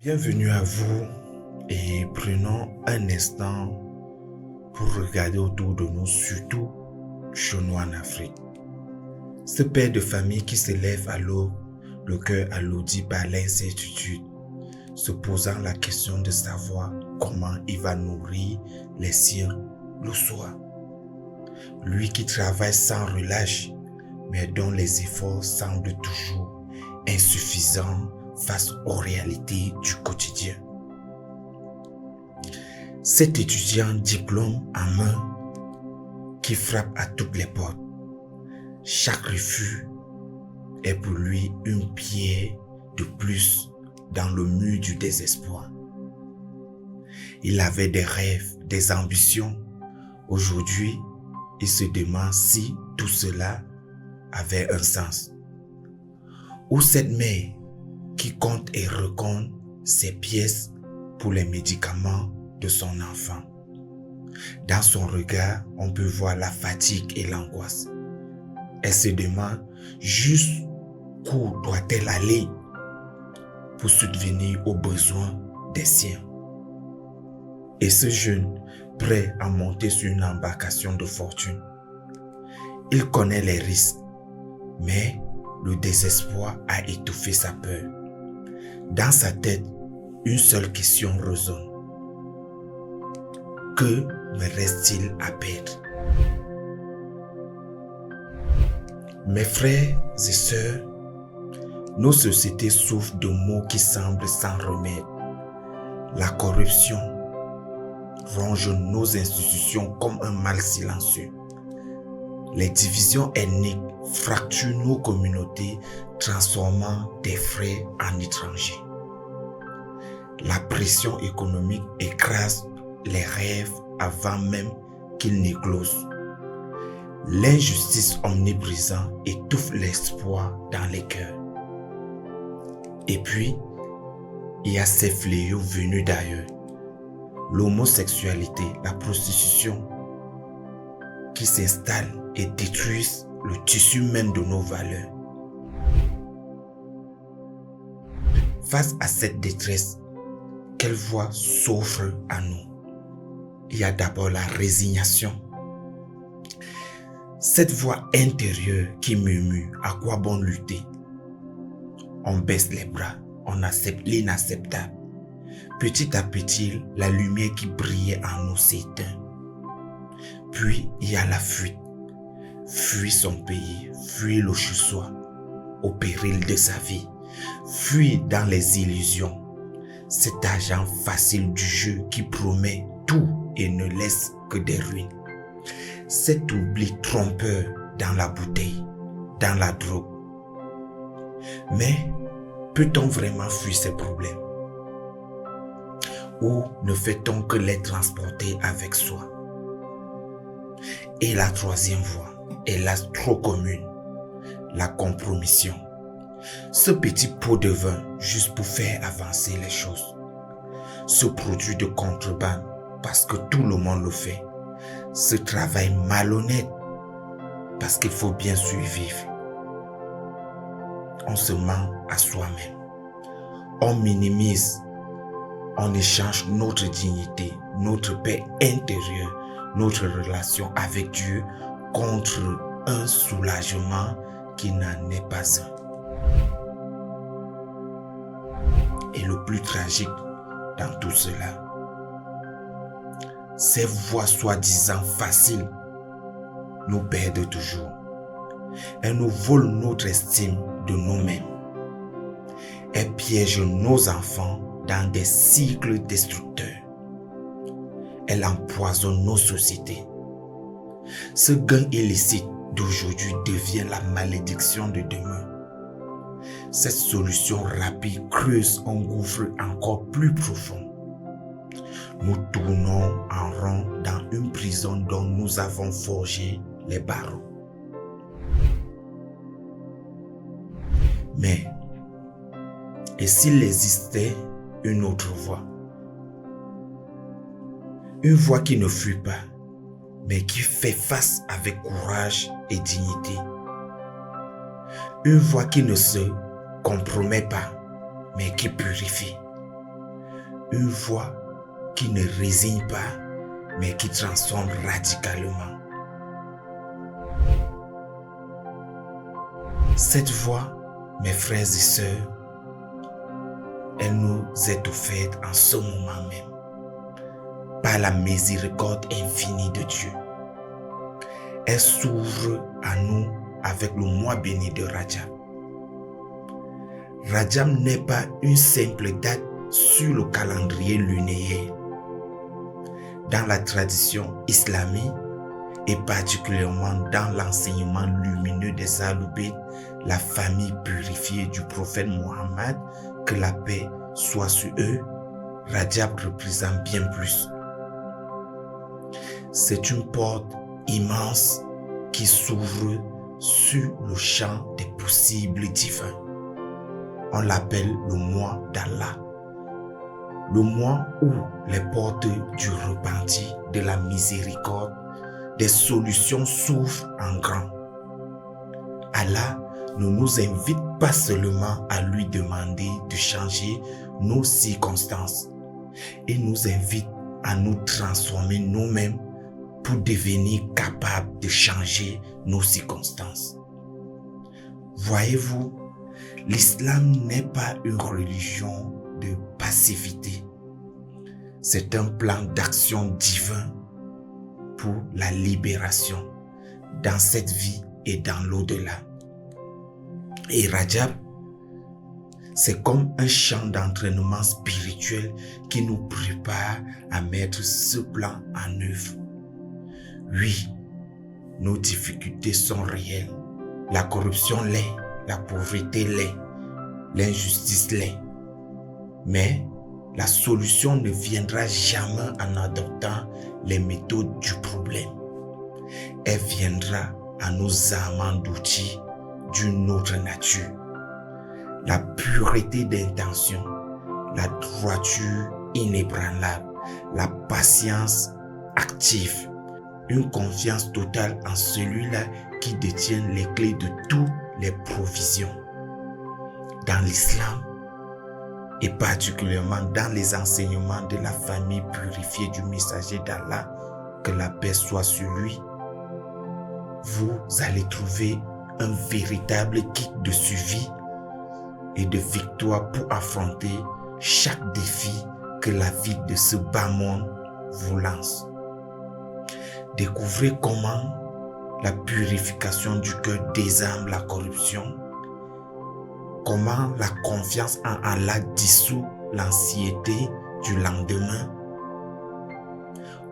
Bienvenue à vous et prenons un instant pour regarder autour de nous, surtout chez nous en Afrique. Ce père de famille qui se lève à l'aube, le cœur alourdi par l'incertitude, se posant la question de savoir comment il va nourrir les siens le soir. Lui qui travaille sans relâche, mais dont les efforts semblent toujours insuffisants face aux réalités du quotidien. Cet étudiant diplôme en main qui frappe à toutes les portes. Chaque refus est pour lui une pierre de plus dans le mur du désespoir. Il avait des rêves, des ambitions. Aujourd'hui, il se demande si tout cela avait un sens. Ou cette mère qui compte et recompte ses pièces pour les médicaments de son enfant. Dans son regard, on peut voir la fatigue et l'angoisse. Elle se demande jusqu'où doit-elle aller pour subvenir aux besoins des siens. Et ce jeune, prêt à monter sur une embarcation de fortune, il connaît les risques, mais le désespoir a étouffé sa peur. Dans sa tête, une seule question résonne. Que me reste-t-il à perdre? Mes frères et sœurs, nos sociétés souffrent de maux qui semblent sans remède. La corruption ronge nos institutions comme un mal silencieux. Les divisions ethniques fracturent nos communautés, transformant des frères en étrangers. La pression économique écrase les rêves avant même qu'ils n'éclosent. L'injustice omniprésente étouffe l'espoir dans les cœurs. Et puis, il y a ces fléaux venus d'ailleurs. L'homosexualité, la prostitution qui s'installent et détruisent le tissu même de nos valeurs. Face à cette détresse, quelle voix s'offre à nous? Il y a d'abord la résignation. Cette voix intérieure qui murmure à quoi bon lutter. On baisse les bras, on accepte l'inacceptable. Petit à petit, la lumière qui brillait en nous s'éteint. Puis il y a la fuite. Fuir son pays, fuir le chez-soi, au péril de sa vie. Fuir dans les illusions. Cet argent facile du jeu qui promet tout et ne laisse que des ruines. Cet oubli trompeur dans la bouteille, dans la drogue. Mais peut-on vraiment fuir ces problèmes? Ou ne fait-on que les transporter avec soi? Et la troisième voie, hélas trop commune, la compromission. Ce petit pot de vin juste pour faire avancer les choses. Ce produit de contrebande parce que tout le monde le fait. Ce travail malhonnête parce qu'il faut bien survivre. On se ment à soi-même. On minimise. On échange notre dignité, notre paix intérieure, notre relation avec Dieu contre un soulagement qui n'en est pas un. Et le plus tragique dans tout cela, ces voies soi-disant faciles nous perdent toujours. Elles nous volent notre estime de nous-mêmes. Elles piègent nos enfants dans des cycles destructeurs. Elles empoisonnent nos sociétés. Ce gain illicite d'aujourd'hui devient la malédiction de demain. Cette solution rapide creuse un gouffre encore plus profond. Nous tournons en rond dans une prison dont nous avons forgé les barreaux. Mais, et s'il existait une autre voie? Une voie qui ne fuit pas, mais qui fait face avec courage et dignité. Une voie qui ne se compromet pas, mais qui purifie. une voix qui ne résigne pas, mais qui transforme radicalement. Cette voix, mes frères et sœurs, elle nous est offerte en ce moment même, par la miséricorde infinie de Dieu. Elle s'ouvre à nous avec le mois béni de Rajab. Rajab n'est pas une simple date sur le calendrier lunaire. Dans la tradition islamique et particulièrement dans l'enseignement lumineux des Ahlul-Bayt, la famille purifiée du prophète Mohammed, que la paix soit sur eux, Rajab représente bien plus. C'est une porte immense qui s'ouvre sur le champ des possibles divins. On l'appelle le mois d'Allah. Le mois où les portes du repenti, de la miséricorde, des solutions s'ouvrent en grand. Allah ne nous invite pas seulement à lui demander de changer nos circonstances. Il nous invite à nous transformer nous-mêmes pour devenir capables de changer nos circonstances. Voyez-vous, l'islam n'est pas une religion de passivité. C'est un plan d'action divin pour la libération dans cette vie et dans l'au-delà. Et Rajab, c'est comme un champ d'entraînement spirituel qui nous prépare à mettre ce plan en œuvre. Oui, nos difficultés sont réelles. La corruption l'est, la pauvreté l'est, l'injustice l'est. Mais la solution ne viendra jamais en adoptant les méthodes du problème. Elle viendra en nous armant d'outils d'une autre nature. La pureté d'intention, la droiture inébranlable, la patience active, une confiance totale en celui-là qui détient les clés de toutes les provisions. Dans l'islam, et particulièrement dans les enseignements de la famille purifiée du messager d'Allah, que la paix soit sur lui, vous allez trouver un véritable kit de suivi et de victoire pour affronter chaque défi que la vie de ce bas monde vous lance. Découvrez comment la purification du cœur désarme la corruption, comment la confiance en Allah dissout l'anxiété du lendemain,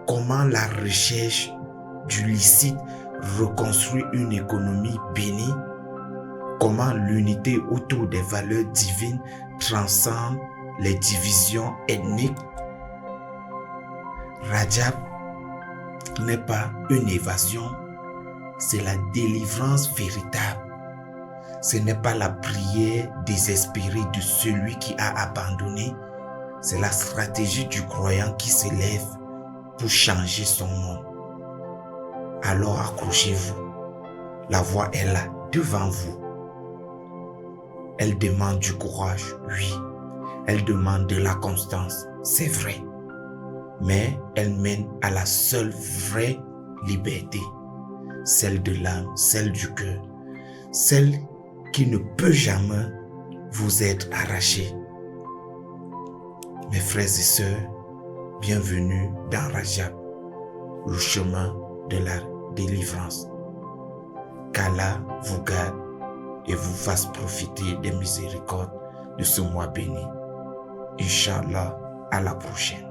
comment la recherche du licite reconstruit une économie bénie, comment l'unité autour des valeurs divines transcende les divisions ethniques. Rajab n'est pas une évasion, c'est la délivrance véritable. Ce n'est pas la prière désespérée de celui qui a abandonné, c'est la stratégie du croyant qui s'élève pour changer son monde. Alors accrochez-vous, la voie est là, devant vous. Elle demande du courage, oui. Elle demande de la constance, c'est vrai. Mais elle mène à la seule vraie liberté, celle de l'âme, celle du cœur, celle qui ne peut jamais vous être arrachée. Mes frères et sœurs, bienvenue dans Rajab, le chemin de la délivrance. Qu'Allah vous garde et vous fasse profiter des miséricordes de ce mois béni. Inch'Allah, à la prochaine.